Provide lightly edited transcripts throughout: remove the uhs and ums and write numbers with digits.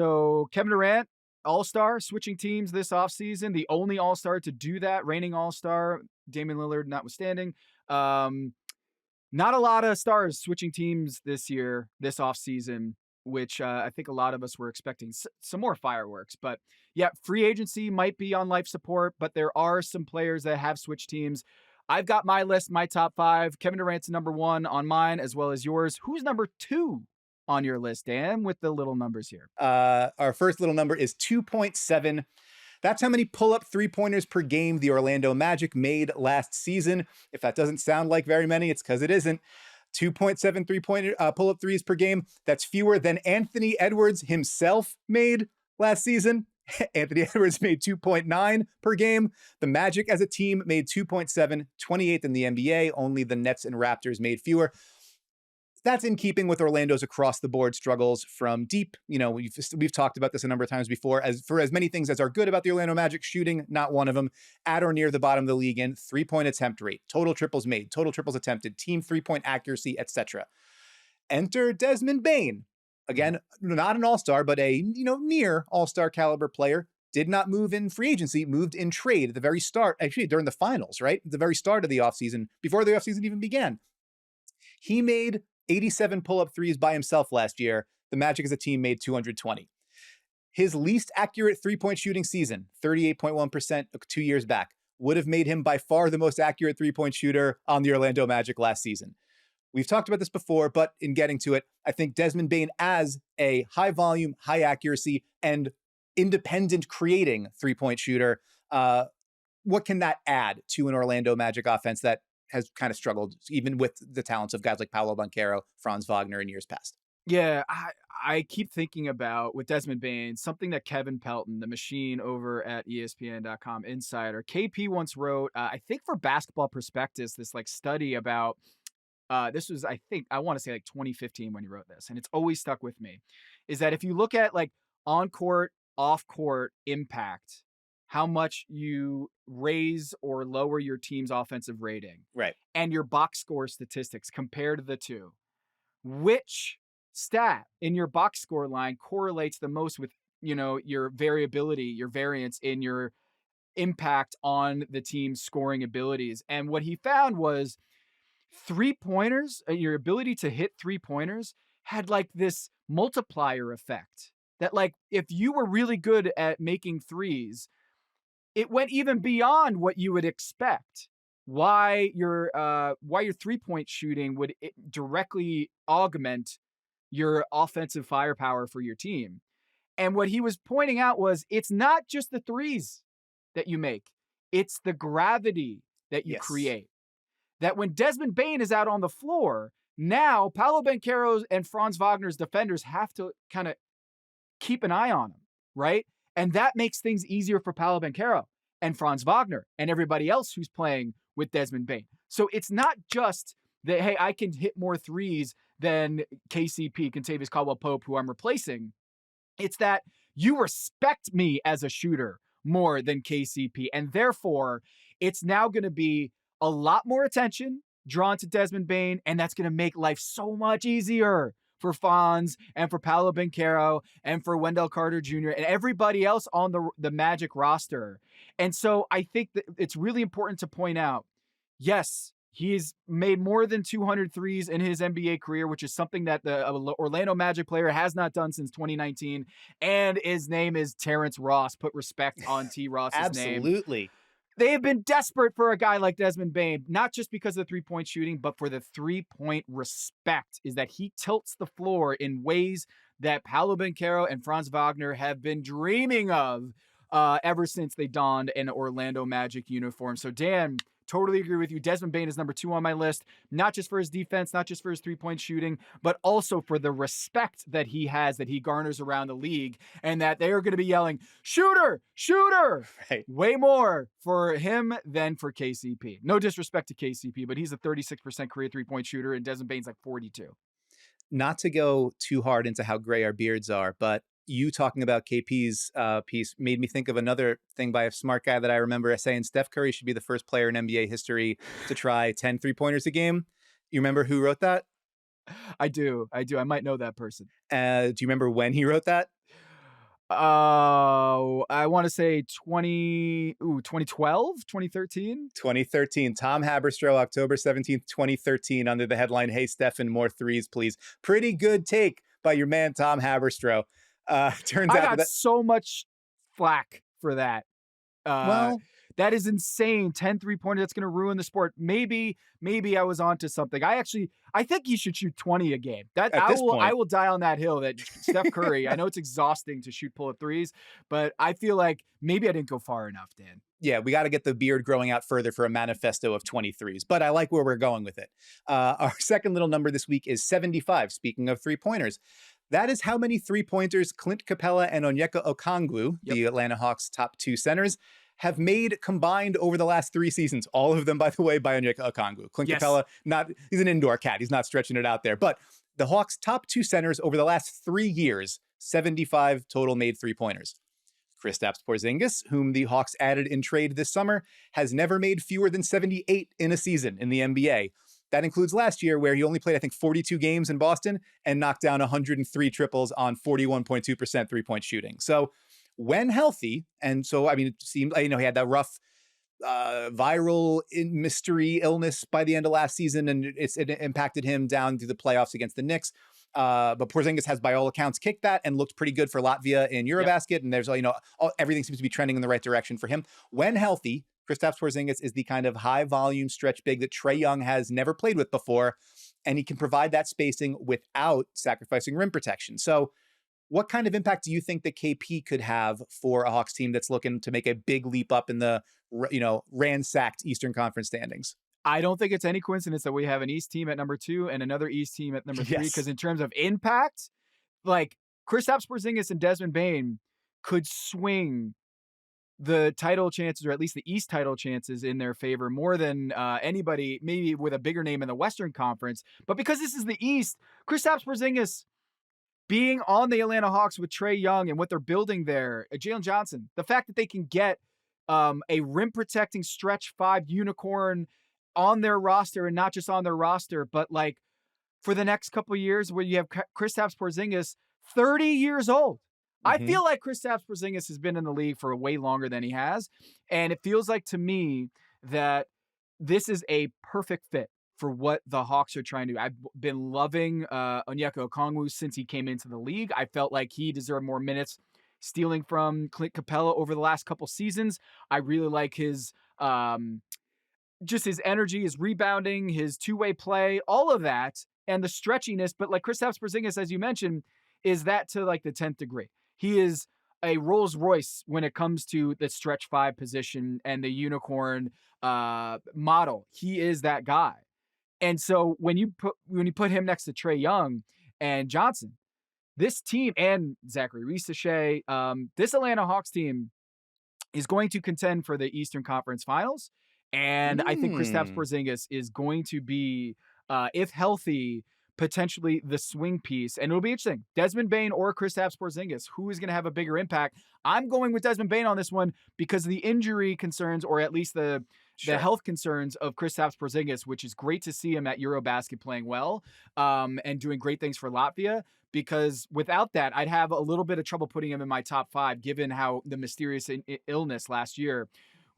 So Kevin Durant, all-star, switching teams this offseason. The only all-star to do that, reigning all-star, Damian Lillard notwithstanding. Not a lot of stars switching teams this year, this offseason, which I think a lot of us were expecting some more fireworks. But yeah, free agency might be on life support, but there are some players that have switched teams. I've got my list, my top 5. Kevin Durant's number 1 on mine, as well as yours. Who's number 2 on your list, Dan, with the little numbers here? Our first little number is 2.7. That's how many pull-up three-pointers per game the Orlando Magic made last season. If that doesn't sound like very many, it's because it isn't. 2.7 three-pointer pull-up threes per game. That's fewer than Anthony Edwards himself made last season. Anthony Edwards made 2.9 per game. The Magic as a team made 2.7, 28th in the NBA. Only the Nets and Raptors made fewer. That's in keeping with Orlando's across-the-board struggles from deep. You know, we've talked about this a number of times before. As many things as are good about the Orlando Magic, shooting, not one of them. At or near the bottom of the league in three-point attempt rate, total triples made, total triples attempted, team three-point accuracy, etc. Enter Desmond Bane. Again, not an all-star, but a near all-star caliber player. Did not move in free agency, moved in trade at the very start, actually during the finals, right? At the very start of the offseason, before the offseason even began. He made 87 pull-up threes by himself last year. The Magic as a team made 220. His least accurate three-point shooting season, 38.1% 2 years back, would have made him by far the most accurate three-point shooter on the Orlando Magic last season. We've talked about this before, but in getting to it, I think Desmond Bane as a high volume, high accuracy, and independent creating three-point shooter, what can that add to an Orlando Magic offense that has kind of struggled, even with the talents of guys like Paolo Banchero, Franz Wagner in years past? Yeah, I keep thinking about, with Desmond Bane, something that Kevin Pelton, the machine over at ESPN.com insider, KP once wrote, I think for Basketball Prospectus, this like study about, this was, I want to say like 2015 when he wrote this, and it's always stuck with me, is that if you look at like on-court, off-court impact, how much you raise or lower your team's offensive rating. Right. And your box score statistics compared to the two. Which stat in your box score line correlates the most with, your variability, your variance in your impact on the team's scoring abilities? And what he found was three-pointers, your ability to hit three-pointers had like this multiplier effect. That like, if you were really good at making threes, it went even beyond what you would expect. Why your three-point shooting would directly augment your offensive firepower for your team. And what he was pointing out was it's not just the threes that you make. It's the gravity that you create. That when Desmond Bane is out on the floor, now Paolo Banchero's and Franz Wagner's defenders have to kind of keep an eye on him, right? And that makes things easier for Paolo Banchero and Franz Wagner and everybody else who's playing with Desmond Bane. So it's not just that, hey, I can hit more threes than KCP, Kentavious Caldwell-Pope, who I'm replacing. It's that you respect me as a shooter more than KCP. And therefore, it's now going to be a lot more attention drawn to Desmond Bane, and that's going to make life so much easier for Franz and for Paolo Banchero and for Wendell Carter Jr. and everybody else on the Magic roster. And so I think that it's really important to point out, yes, he's made more than 200 threes in his NBA career, which is something that the Orlando Magic player has not done since 2019. And his name is Terrence Ross. Put respect on T. Ross's name. Absolutely. They have been desperate for a guy like Desmond Bane, not just because of the three-point shooting, but for the three-point respect, is that he tilts the floor in ways that Paolo Banchero and Franz Wagner have been dreaming of ever since they donned an Orlando Magic uniform. So, Dan, totally agree with you. Desmond Bane is number 2 on my list, not just for his defense, not just for his three-point shooting, but also for the respect that he has, that he garners around the league, and that they are going to be yelling, shooter, shooter, right, way more for him than for KCP. No disrespect to KCP, but he's a 36% career three-point shooter, and Desmond Bane's like 42. Not to go too hard into how gray our beards are, but you talking about KP's piece made me think of another thing by a smart guy that I remember saying Steph Curry should be the first player in NBA history to try 10 three-pointers a game. You remember who wrote that? I do. I might know that person. Do you remember when he wrote that? Oh, I want to say 2012, 2013. 2013. Tom Haberstroh, October 17th, 2013, under the headline, "Hey, Stefan, more threes, please." Pretty good take by your man, Tom Haberstroh. Turns I out got that, so much flack for that. Uh, well, that is insane. 10 3-pointer, that's going to ruin the sport. Maybe I was onto something. I think he should shoot 20 a game. That at this I point, will die on that hill that Steph Curry, I know it's exhausting to shoot pull-up threes, but I feel like maybe I didn't go far enough, Dan. yeah, we got to get the beard growing out further for a manifesto of 23s, but I like where we're going with it. Our second little number this week is 75. Speaking of 3-pointers, that is how many 3-pointers Clint Capella and Onyeka Okongwu, Yep. the Atlanta Hawks' top 2 centers, have made combined over the last 3 seasons. All of them, by the way, by Onyeka Okongwu. Clint Yes. Capella, he's an indoor cat. He's not stretching it out there. But the Hawks' top 2 centers over the last 3 years, 75 total made 3-pointers. Kristaps Porziņģis, whom the Hawks added in trade this summer, has never made fewer than 78 in a season in the NBA. That includes last year, where he only played, I think, 42 games in Boston and knocked down 103 triples on 41.2% three-point shooting. So when healthy, and so, I mean, it seemed, he had that rough viral mystery illness by the end of last season, and it impacted him down to the playoffs against the Knicks. But Porziņģis has, by all accounts, kicked that and looked pretty good for Latvia in Eurobasket. Yep. And there's, everything seems to be trending in the right direction for him. When healthy, Kristaps Porziņģis is the kind of high volume stretch big that Trae Young has never played with before. And he can provide that spacing without sacrificing rim protection. So what kind of impact do you think that KP could have for a Hawks team that's looking to make a big leap up in the, ransacked Eastern Conference standings? I don't think it's any coincidence that we have an East team at number 2 and another East team at number 3. Because in terms of impact, like Kristaps Porziņģis and Desmond Bane could swing the title chances, or at least the East title chances, in their favor more than anybody, maybe with a bigger name in the Western Conference. But because this is the East, Kristaps Porziņģis being on the Atlanta Hawks with Trae Young and what they're building there, Jalen Johnson, the fact that they can get a rim protecting stretch 5 unicorn on their roster, and not just on their roster, but like for the next couple of years, where you have Kristaps Porziņģis, 30 years old. I feel like Kristaps Porziņģis has been in the league for way longer than he has. And it feels like to me that this is a perfect fit for what the Hawks are trying to do. I've been loving Onyeka Okongwu since he came into the league. I felt like he deserved more minutes, stealing from Clint Capella over the last couple seasons. I really like his just his energy, his rebounding, his two-way play, all of that, and the stretchiness. But like Kristaps Porziņģis, as you mentioned, is that to like the 10th degree. He is a Rolls Royce when it comes to the stretch 5 position and the unicorn model. He is that guy. And so when you put him next to Trae Young and Johnson, this team, and Zachary Reese-Shea, this Atlanta Hawks team is going to contend for the Eastern Conference Finals. And I think Kristaps Porziņģis is going to be, if healthy, potentially the swing piece. And it'll be interesting. Desmond Bane or Kristaps Porziņģis, who is going to have a bigger impact? I'm going with Desmond Bane on this one because of the injury concerns, or at least the health concerns of Kristaps Porziņģis, which is great to see him at Eurobasket playing well and doing great things for Latvia. Because without that, I'd have a little bit of trouble putting him in my top 5, given how the mysterious illness last year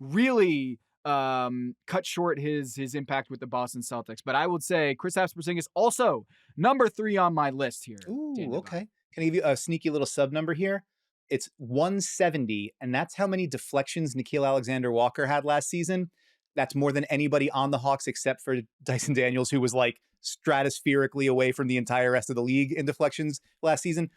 really cut short his impact with the Boston Celtics. But I would say Kristaps Porziņģis also number 3 on my list here. Ooh, okay. Can I give you a sneaky little sub number here? It's 170, and that's how many deflections Nickeil Alexander-Walker had last season. That's more than anybody on the Hawks except for Dyson Daniels, who was like stratospherically away from the entire rest of the league in deflections last season.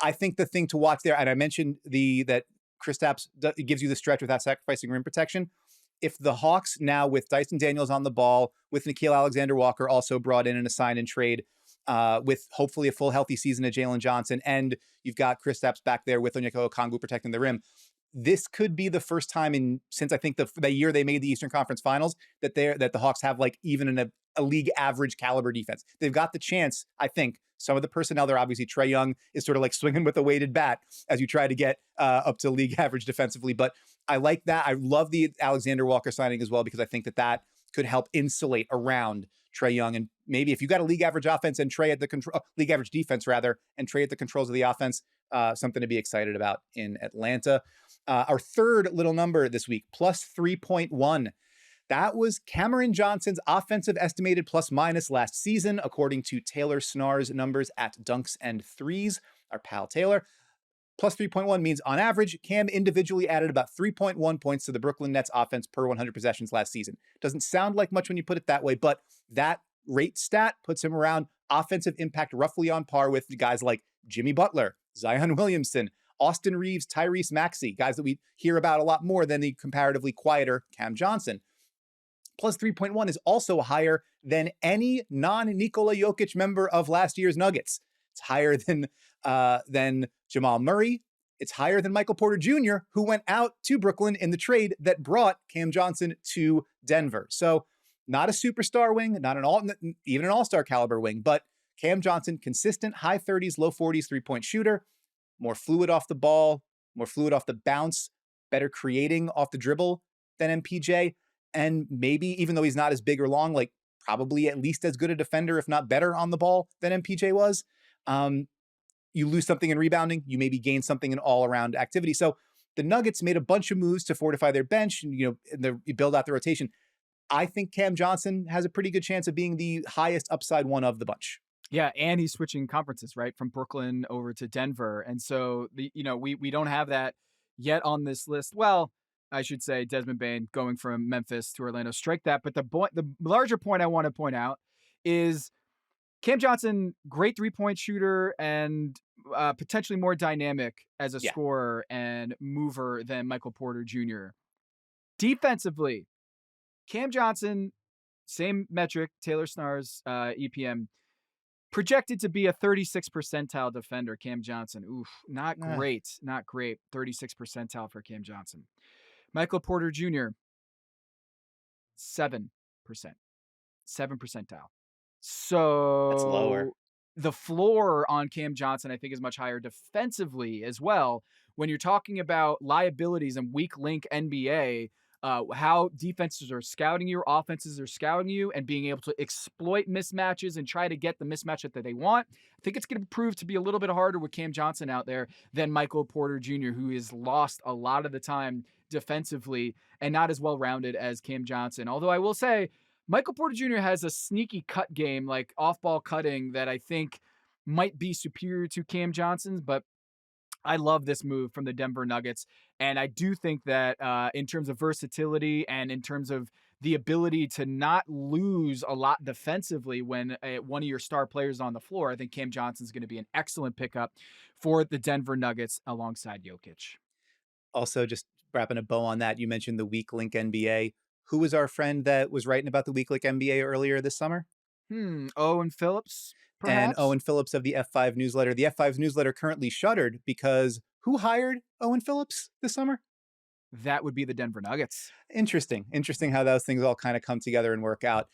I think the thing to watch there, and I mentioned that Kristaps gives you the stretch without sacrificing rim protection. If the Hawks now, with Dyson Daniels on the ball, with Nickeil Alexander-Walker also brought in a sign and trade, with hopefully a full healthy season of Jalen Johnson, and you've got Kristaps back there with Onyeka Okongwu protecting the rim, this could be the first time since I think the year they made the Eastern Conference Finals that the Hawks have like even a league average caliber defense. They've got the chance, I think. Some of the personnel there, obviously Trae Young is sort of like swinging with a weighted bat as you try to get up to league average defensively. But I like that. I love the Alexander Walker signing as well, because I think that could help insulate around Trae Young. And maybe if you got a league average offense and Trae at the league average defense rather, and Trae at the controls of the offense, something to be excited about in Atlanta. Our third little number this week, plus 3.1. That was Cameron Johnson's offensive estimated plus minus last season, according to Taylor Snar's numbers at Dunks and Threes, our pal Taylor. Plus 3.1 means on average, Cam individually added about 3.1 points to the Brooklyn Nets offense per 100 possessions last season. Doesn't sound like much when you put it that way, but that rate stat puts him around offensive impact roughly on par with guys like Jimmy Butler, Zion Williamson, Austin Reeves, Tyrese Maxey, guys that we hear about a lot more than the comparatively quieter Cam Johnson. Plus 3.1 is also higher than any non-Nikola Jokic member of last year's Nuggets. It's higher than Jamal Murray. It's higher than Michael Porter Jr., who went out to Brooklyn in the trade that brought Cam Johnson to Denver. So not a superstar wing, even an all-star caliber wing, but Cam Johnson, consistent high 30s, low 40s three-point shooter, more fluid off the ball, more fluid off the bounce, better creating off the dribble than MPJ. And maybe, even though he's not as big or long, like probably at least as good a defender, if not better on the ball than MPJ was. You lose something in rebounding, you maybe gain something in all-around activity. So the Nuggets made a bunch of moves to fortify their bench, and you build out the rotation. I think Cam Johnson has a pretty good chance of being the highest upside one of the bunch. Yeah, and he's switching conferences, right, from Brooklyn over to Denver, and so we don't have that yet on this list. Well, I should say Desmond Bane going from Memphis to Orlando. Strike that. But the larger point I want to point out is Cam Johnson, great three-point shooter and potentially more dynamic as a scorer and mover than Michael Porter Jr. Defensively, Cam Johnson, same metric, Taylor Snar's EPM, projected to be a 36th percentile defender, Cam Johnson. Oof, not great. 36th percentile for Cam Johnson. Michael Porter Jr., 7%. 7 percentile. So that's lower. The floor on Cam Johnson, I think, is much higher defensively as well. When you're talking about liabilities and weak link NBA, how defenses are scouting you, offenses are scouting you, and being able to exploit mismatches and try to get the mismatch that they want. I think it's going to prove to be a little bit harder with Cam Johnson out there than Michael Porter Jr., who is lost a lot of the time defensively and not as well-rounded as Cam Johnson. Although I will say, Michael Porter Jr. has a sneaky cut game, like off-ball cutting, that I think might be superior to Cam Johnson's, but I love this move from the Denver Nuggets. And I do think that in terms of versatility and in terms of the ability to not lose a lot defensively when one of your star players is on the floor, I think Cam Johnson's going to be an excellent pickup for the Denver Nuggets alongside Jokic. Also, just wrapping a bow on that, you mentioned the weak link NBA. Who was our friend that was writing about the weak link NBA earlier this summer? Owen Phillips, perhaps? And Owen Phillips of the F5 newsletter. The F5 newsletter currently shuttered because who hired Owen Phillips this summer? That would be the Denver Nuggets. Interesting how those things all kind of come together and work out.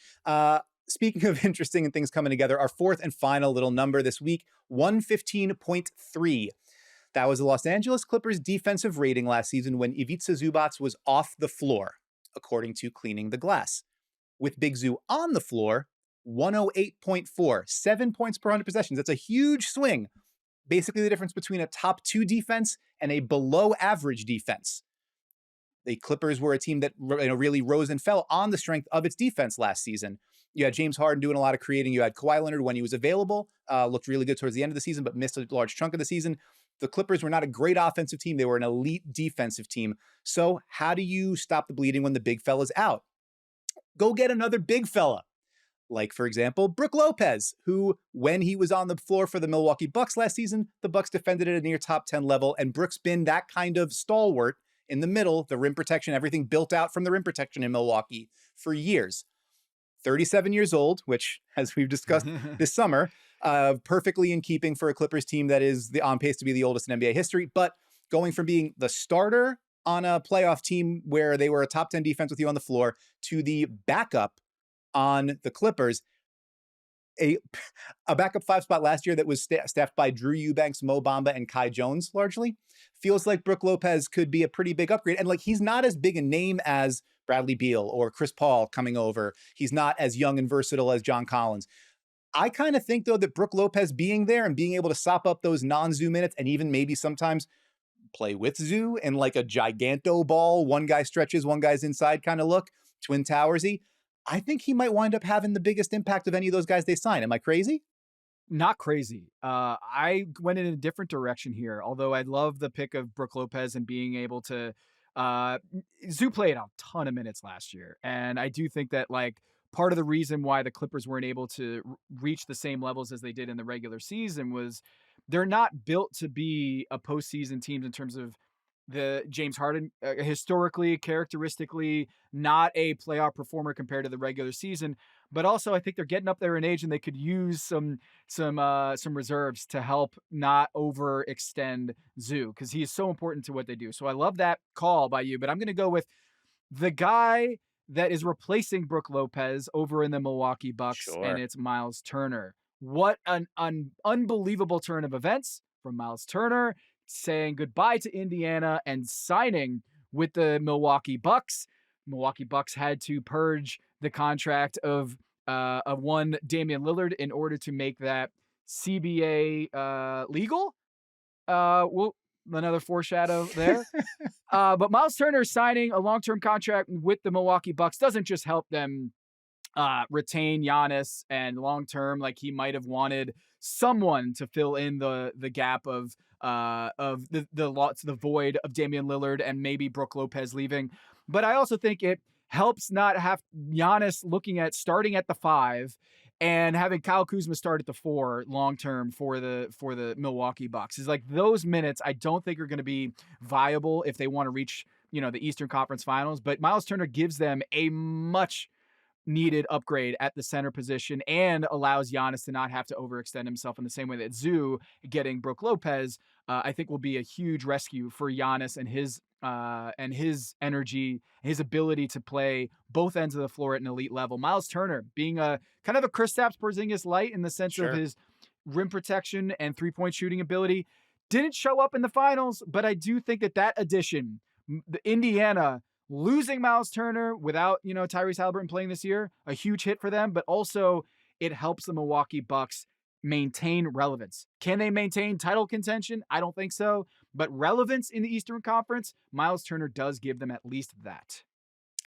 Speaking of interesting and things coming together, our fourth and final little number this week, 115.3. That was the Los Angeles Clippers defensive rating last season when Ivica Zubac was off the floor, according to Cleaning the Glass. With Big Zoo on the floor, 108.4, 7 points per 100 possessions. That's a huge swing. Basically the difference between a top 2 defense and a below average defense. The Clippers were a team that really rose and fell on the strength of its defense last season. You had James Harden doing a lot of creating. You had Kawhi Leonard when he was available, looked really good towards the end of the season, but missed a large chunk of the season. The Clippers were not a great offensive team. They were an elite defensive team. So how do you stop the bleeding when the big fella's out? Go get another big fella. Like, for example, Brook Lopez, who, when he was on the floor for the Milwaukee Bucks last season, the Bucks defended at a near top 10 level, and Brook's been that kind of stalwart in the middle, the rim protection, everything built out from the rim protection in Milwaukee for years. 37 years old, which, as we've discussed this summer, perfectly in keeping for a Clippers team that is on pace to be the oldest in NBA history, but going from being the starter on a playoff team where they were a top 10 defense with you on the floor to the backup on the Clippers, a backup 5 spot last year that was staffed by Drew Eubanks, Mo Bamba, and Kai Jones largely. Feels like Brook Lopez could be a pretty big upgrade. And he's not as big a name as Bradley Beal or Chris Paul coming over. He's not as young and versatile as John Collins. I kind of think, though, that Brook Lopez being there and being able to sop up those non-Zoo minutes and even maybe sometimes play with Zoo and like a giganto ball, one guy stretches, one guy's inside kind of look, Twin Towersy. I think he might wind up having the biggest impact of any of those guys they sign. Am I crazy? Not crazy. I went in a different direction here, although I love the pick of Brook Lopez and being able to. Uh, Zoo played a ton of minutes last year, and I do think that like part of the reason why the Clippers weren't able to reach the same levels as they did in the regular season was they're not built to be a postseason team in terms of the James Harden historically, characteristically, not a playoff performer compared to the regular season. But also, I think they're getting up there in age, and they could use some reserves to help not overextend Zoo because he is so important to what they do. So I love that call by you, but I'm going to go with the guy that is replacing Brook Lopez over in the Milwaukee Bucks, and Sure. it's Myles Turner. What an unbelievable turn of events from Myles Turner saying goodbye to Indiana and signing with the Milwaukee Bucks. Milwaukee Bucks had to purge the contract of one Damian Lillard in order to make that CBA legal. Well, another foreshadow there. But Myles Turner signing a long-term contract with the Milwaukee Bucks doesn't just help them retain Giannis and long-term, like he might have wanted someone to fill in the gap of the void of Damian Lillard and maybe Brook Lopez leaving. But I also think it helps not have Giannis looking at starting at the 5 and having Kyle Kuzma start at the 4 long term for the Milwaukee Bucks. Is like those minutes I don't think are going to be viable if they want to reach, the Eastern Conference Finals, but Myles Turner gives them a much needed upgrade at the center position and allows Giannis to not have to overextend himself in the same way that Zoo getting Brook Lopez, I think will be a huge rescue for Giannis and his energy, his ability to play both ends of the floor at an elite level. Myles Turner being a kind of a Kristaps Porziņģis light in the sense of Sure. his rim protection and 3-point shooting ability. Didn't show up in the finals, but I do think that addition, the Indiana losing Myles Turner without, Tyrese Haliburton playing this year, a huge hit for them, but also it helps the Milwaukee Bucks maintain relevance. Can they maintain title contention? I don't think so, but relevance in the Eastern Conference, Myles Turner does give them at least that.